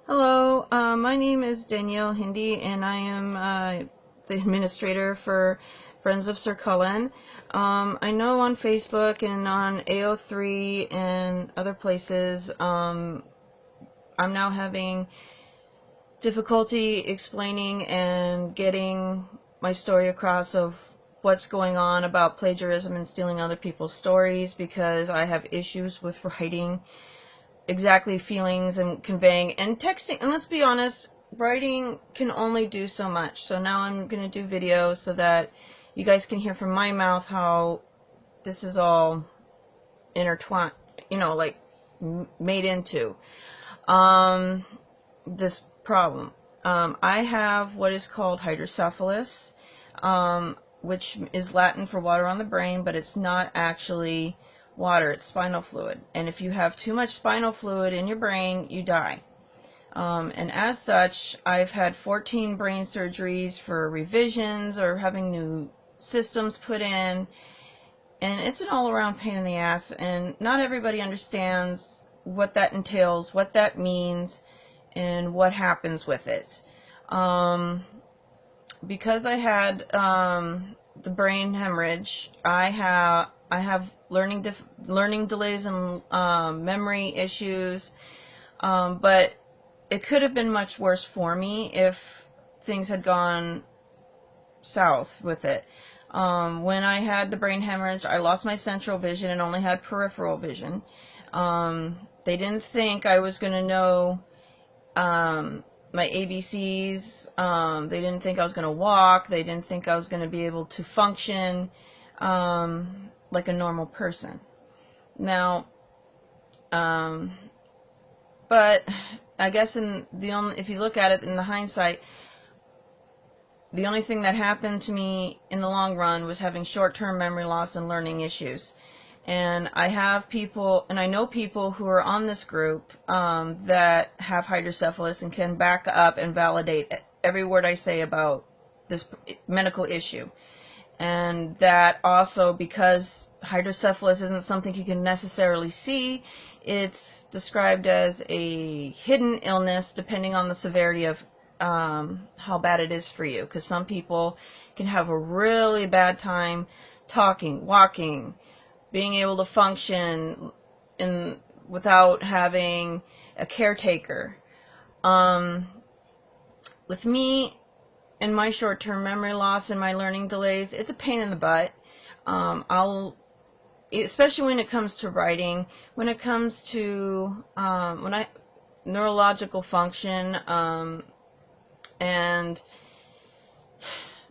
Hello, my name is Danielle Hindi, and I am the administrator for Friends of Sir Cullen. I know on Facebook and on AO3 and other places, I'm now having difficulty explaining and getting my story across of what's going on about plagiarism and stealing other people's stories because I have issues with writing exactly feelings and conveying and texting. And let's be honest, writing can only do so much. So now I'm going to do videos so that you guys can hear from my mouth how this is all intertwined, like made into this problem. I have what is called hydrocephalus, which is Latin for water on the brain, but it's not actually water, it's spinal fluid. And if you have too much spinal fluid in your brain, you die. And as such, I've had 14 brain surgeries for revisions or having new systems put in, and it's an all-around pain in the ass, and not everybody understands what that entails, what that means, and what happens with it. Because I had the brain hemorrhage, I have learning delays and memory issues, but it could have been much worse for me if things had gone south with it. When I had the brain hemorrhage, I lost my central vision and only had peripheral vision. They didn't think I was going to know my ABCs. They didn't think I was going to walk. They didn't think I was going to be able to function like a normal person. Now, but I guess if you look at it in the hindsight, the only thing that happened to me in the long run was having short-term memory loss and learning issues. And I have people, and I know people who are on this group that have hydrocephalus and can back up and validate every word I say about this medical issue. And that also, because hydrocephalus isn't something you can necessarily see, it's described as a hidden illness depending on the severity of how bad it is for you. Because some people can have a really bad time talking, walking, being able to function without having a caretaker. With me and my short-term memory loss and my learning delays, it's a pain in the butt. Especially when it comes to writing, when it comes to neurological function, and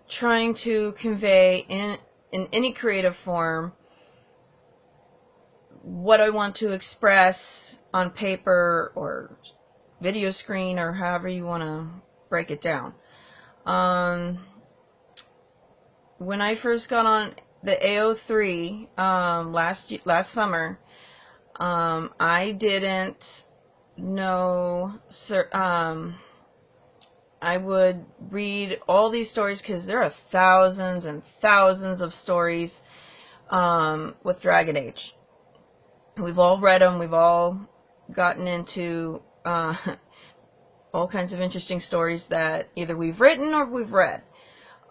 trying to convey in any creative form what I want to express on paper or video screen or however you want to break it down. When I first got on the AO3 last summer, I didn't know. I would read all these stories because there are thousands and thousands of stories with Dragon Age. We've all read them. We've all gotten into all kinds of interesting stories that either we've written or we've read.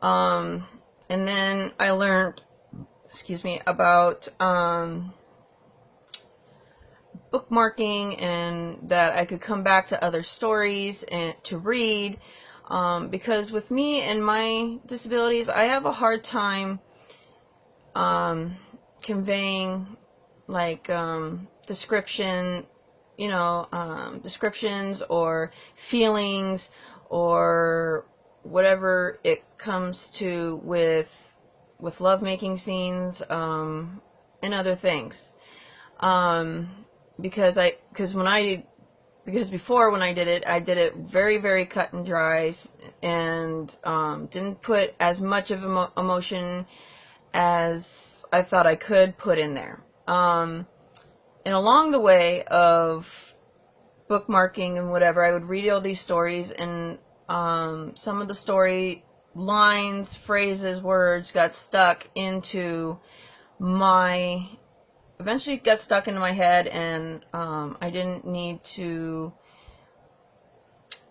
And then I learned, about bookmarking, and that I could come back to other stories and to read. Because with me and my disabilities, I have a hard time conveying descriptions or feelings or whatever it comes to with lovemaking scenes and other things. Because before, when I did it very, very cut and dry, and didn't put as much of emotion as I thought I could put in there. And along the way of bookmarking and whatever, I would read all these stories, and some of the story lines, phrases, words got stuck into eventually got stuck into my head, and I didn't need to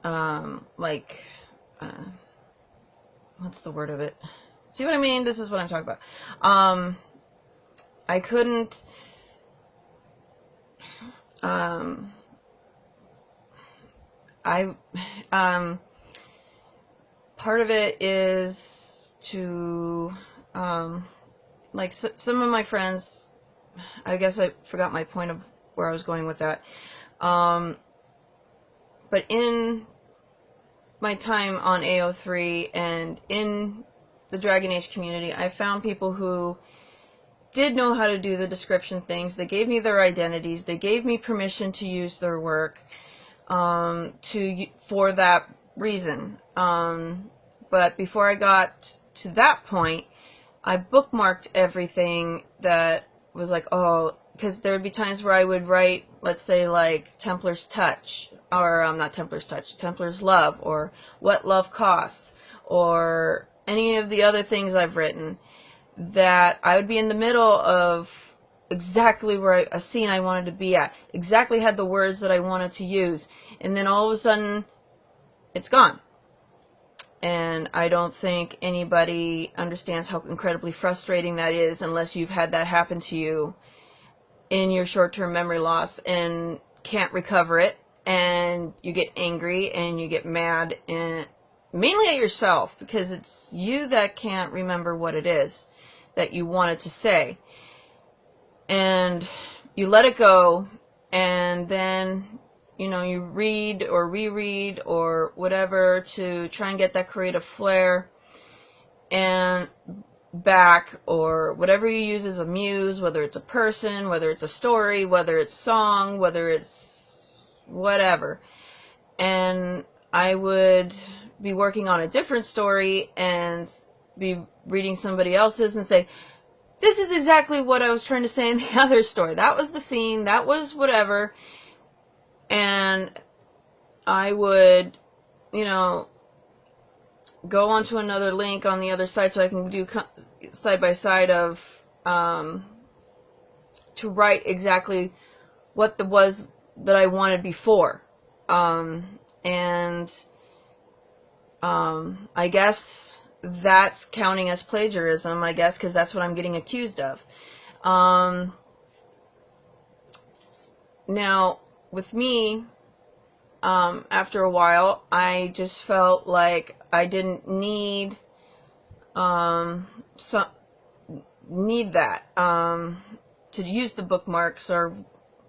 like, what's the word of it? See what I mean? This is what I'm talking about. I couldn't, part of it is to, like, some of my friends, I guess I forgot my point of where I was going with that. But in my time on AO3 and in the Dragon Age community, I found people who did know how to do the description things. They gave me their identities. They gave me permission to use their work for that reason. But before I got to that point, I bookmarked everything that was like, oh, because there would be times where I would write, let's say, like Templar's Touch, or not Templar's Touch, Templar's Love, or What Love Costs, or any of the other things I've written, that I would be in the middle of exactly where a scene I wanted to be at, exactly had the words that I wanted to use, and then all of a sudden, it's gone. And I don't think anybody understands how incredibly frustrating that is unless you've had that happen to you in your short-term memory loss and can't recover it, and you get angry and you get mad, and mainly at yourself, because it's you that can't remember what it is that you wanted to say. And you let it go, and then, you know, you read or reread or whatever to try and get that creative flair and back, or whatever you use as a muse, whether it's a person, whether it's a story, whether it's song, whether it's whatever. And I would be working on a different story and be reading somebody else's and say, this is exactly what I was trying to say in the other story. That was the scene, that was whatever. And I would, you know, go onto another link on the other side so I can do side by side of, to write exactly what was that I wanted before. I guess that's counting as plagiarism, I guess, because that's what I'm getting accused of. Now, with me, after a while, I just felt like I didn't need that to use the bookmarks or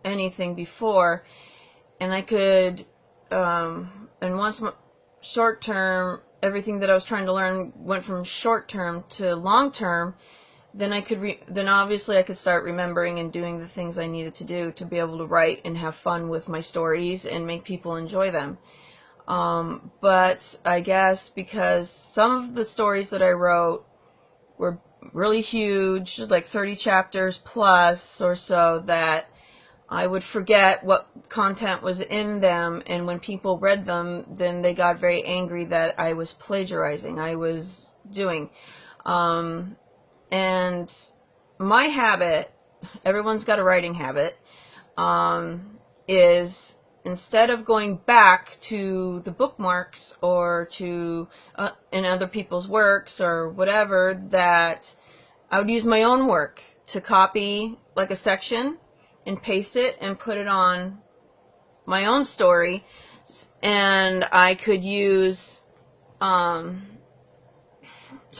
anything before, and I could, and once short term, everything that I was trying to learn went from short term to long term, then I could then obviously I could start remembering and doing the things I needed to do to be able to write and have fun with my stories and make people enjoy them. But I guess because some of the stories that I wrote were really huge, like 30 chapters plus or so, that I would forget what content was in them, and when people read them, then they got very angry that I was plagiarizing, I was doing. And my habit, everyone's got a writing habit, is instead of going back to the bookmarks or to in other people's works or whatever, that I would use my own work to copy like a section and paste it and put it on my own story, and I could use so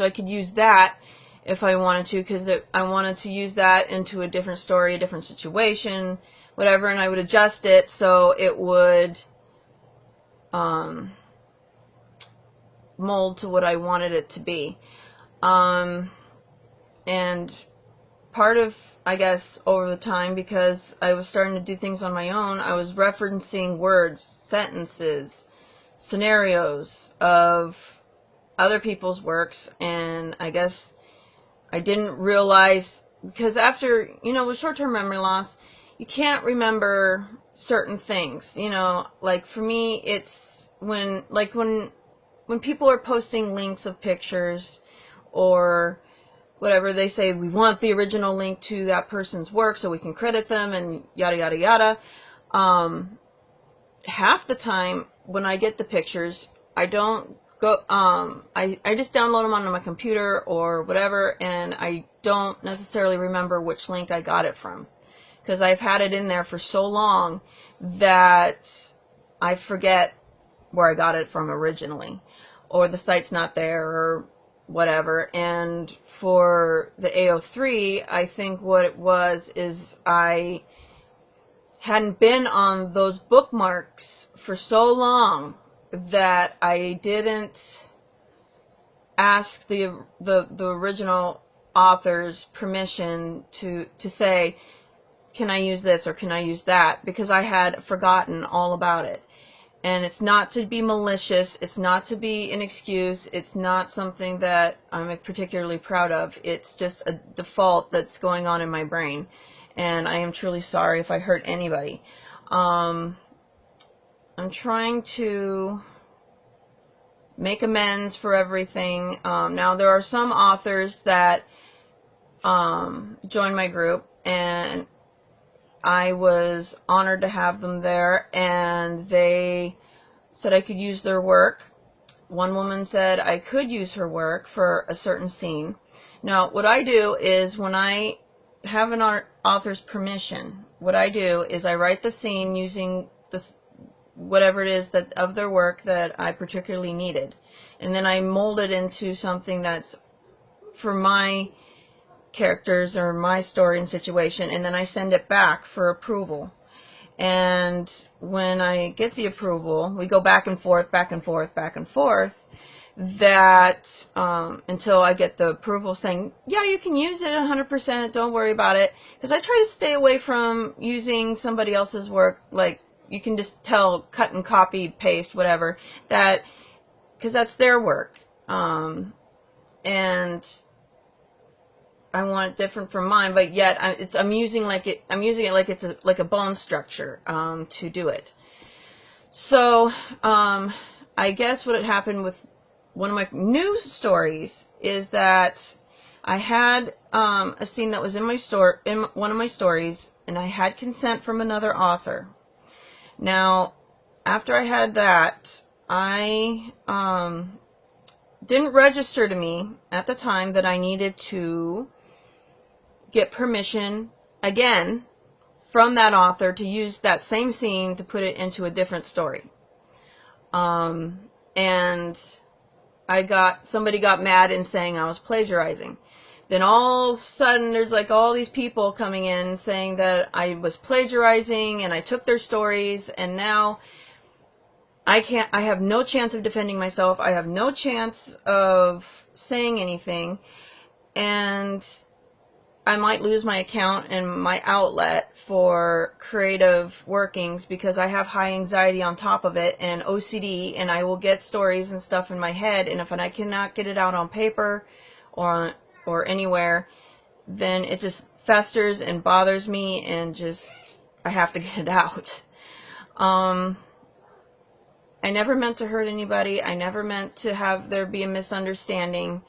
I could use that if I wanted to, because I wanted to use that into a different story, a different situation, whatever, and I would adjust it so it would mold to what I wanted it to be. And part of, I guess, over the time, because I was starting to do things on my own, I was referencing words, sentences, scenarios of other people's works, and I guess I didn't realize, because after, you know, with short-term memory loss, you can't remember certain things, you know, like for me, it's when people are posting links of pictures or whatever, they say, we want the original link to that person's work so we can credit them and yada, yada, yada. Half the time, when I get the pictures, I don't go, I just download them onto my computer or whatever, and I don't necessarily remember which link I got it from, because I've had it in there for so long that I forget where I got it from originally, or the site's not there, or whatever. And for the AO3, I think what it was is I hadn't been on those bookmarks for so long that I didn't ask the original author's permission to say, can I use this or can I use that, because I had forgotten all about it. And it's not to be malicious, it's not to be an excuse, it's not something that I'm particularly proud of. It's just a default that's going on in my brain, and I am truly sorry if I hurt anybody. I'm trying to make amends for everything. Now, there are some authors that joined my group, and I was honored to have them there, and they said I could use their work. One woman said I could use her work for a certain scene. Now, what I do is, when I have an author's permission, what I do is I write the scene using this, whatever it is that of their work that I particularly needed, and then I mold it into something that's for my characters or my story and situation, and then I send it back for approval. And when I get the approval, we go back and forth, back and forth, back and forth, that until I get the approval saying, yeah, you can use it 100%, don't worry about it. Because I try to stay away from using somebody else's work, like you can just tell, cut and copy, paste, whatever, that, because that's their work. And I want it different from mine, but yet I'm using it like it's like a bone structure to do it. So I guess what had happened with one of my news stories is that I had a scene that was in one of my stories, and I had consent from another author. Now, after I had that, I didn't register to me at the time that I needed to get permission again from that author to use that same scene to put it into a different story. And somebody got mad and saying I was plagiarizing. Then all of a sudden there's like all these people coming in saying that I was plagiarizing and I took their stories, and now I have no chance of defending myself. I have no chance of saying anything, and I might lose my account and my outlet for creative workings, because I have high anxiety on top of it and OCD, and I will get stories and stuff in my head, and if I cannot get it out on paper or anywhere, then it just festers and bothers me, and just I have to get it out. I never meant to hurt anybody. I never meant to have there be a misunderstanding.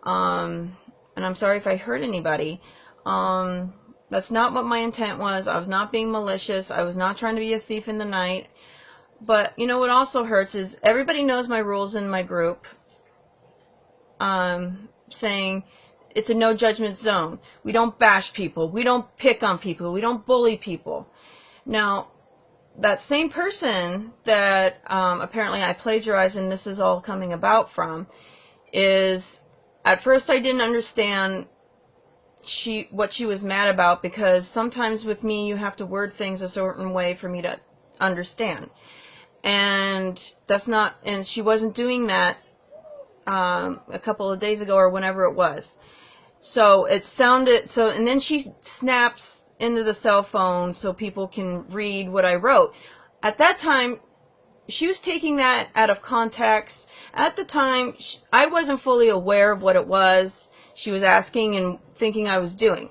And I'm sorry if I hurt anybody. That's not what my intent was. I was not being malicious. I was not trying to be a thief in the night. But you know what also hurts is everybody knows my rules in my group, saying it's a no judgment zone. We don't bash people. We don't pick on people. We don't bully people. Now, that same person that apparently I plagiarized and this is all coming about from is, at first I didn't understand what she was mad about, because sometimes with me you have to word things a certain way for me to understand, and she wasn't doing that a couple of days ago or whenever it was. So it sounded so, and then she snaps into the cell phone so people can read what I wrote. At that time, she was taking that out of context. At the time, I wasn't fully aware of what it was she was asking and thinking I was doing.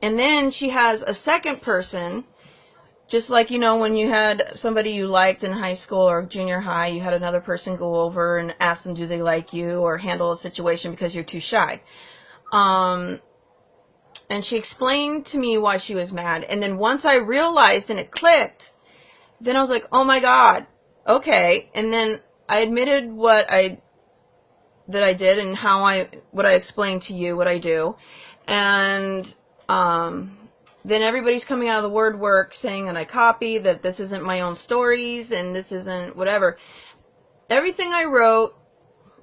And then she has a second person, just like, you know, when you had somebody you liked in high school or junior high, you had another person go over and ask them, do they like you, or handle a situation because you're too shy. And she explained to me why she was mad. And then once I realized and it clicked, then I was like, oh my God, okay. And then I admitted that I did and what I explained to you, what I do. And, then everybody's coming out of the word work saying that I copy, that this isn't my own stories and this isn't whatever. Everything I wrote,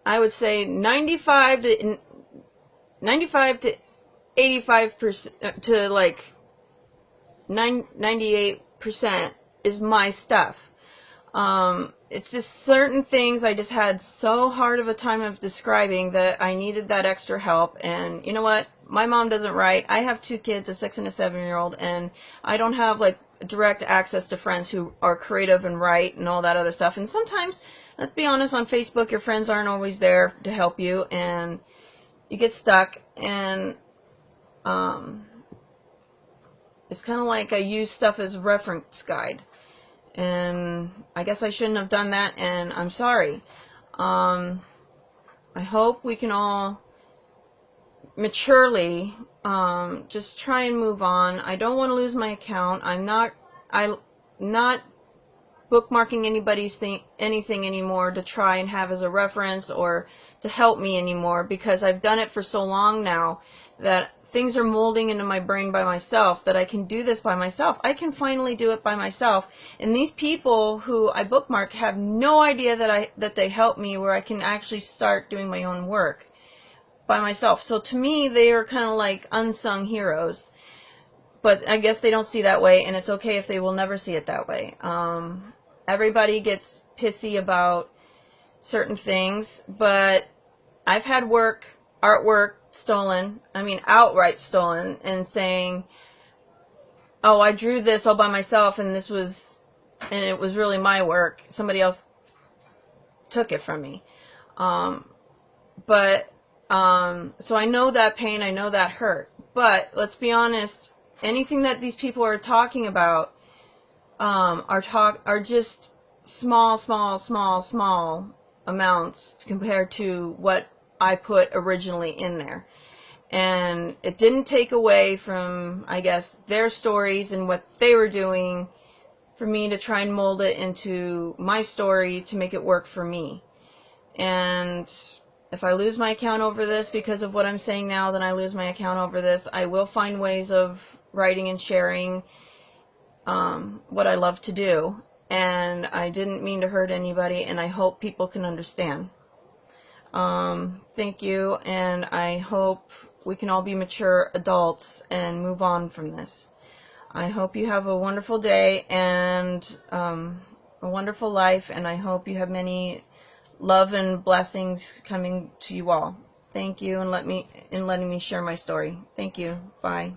I would say 95 to 85% to like 98% is my stuff. It's just certain things I just had so hard of a time of describing that I needed that extra help. And you know what? My mom doesn't write. I have 2 kids, a 6 and a 7-year-old, and I don't have like direct access to friends who are creative and write and all that other stuff. And sometimes, let's be honest, on Facebook, your friends aren't always there to help you, and you get stuck. And it's kind of like I use stuff as a reference guide. And I guess I shouldn't have done that, and I'm sorry. I hope we can all maturely just try and move on. I don't want to lose my account. I'm not bookmarking anything anymore to try and have as a reference or to help me anymore, because I've done it for so long now that things are molding into my brain by myself, that I can do this by myself. I can finally do it by myself. And these people who I bookmark have no idea that they help me, where I can actually start doing my own work by myself. So to me, they are kind of like unsung heroes. But I guess they don't see that way, and it's okay if they will never see it that way. Everybody gets pissy about certain things, but I've had artwork stolen, I mean outright stolen, and saying, oh, I drew this all by myself and it was really my work. Somebody else took it from me. So I know that pain, I know that hurt. But let's be honest, anything that these people are talking about are just small amounts compared to what I put originally in there. And it didn't take away from, I guess, their stories and what they were doing for me to try and mold it into my story to make it work for me. And if I lose my account over this because of what I'm saying now, then I lose my account over this. I will find ways of writing and sharing what I love to do. And I didn't mean to hurt anybody, and I hope people can understand. Thank you, and I hope we can all be mature adults and move on from this. I hope you have a wonderful day and a wonderful life, and I hope you have many love and blessings coming to you all. Thank you, and letting me share my story. Thank you. Bye.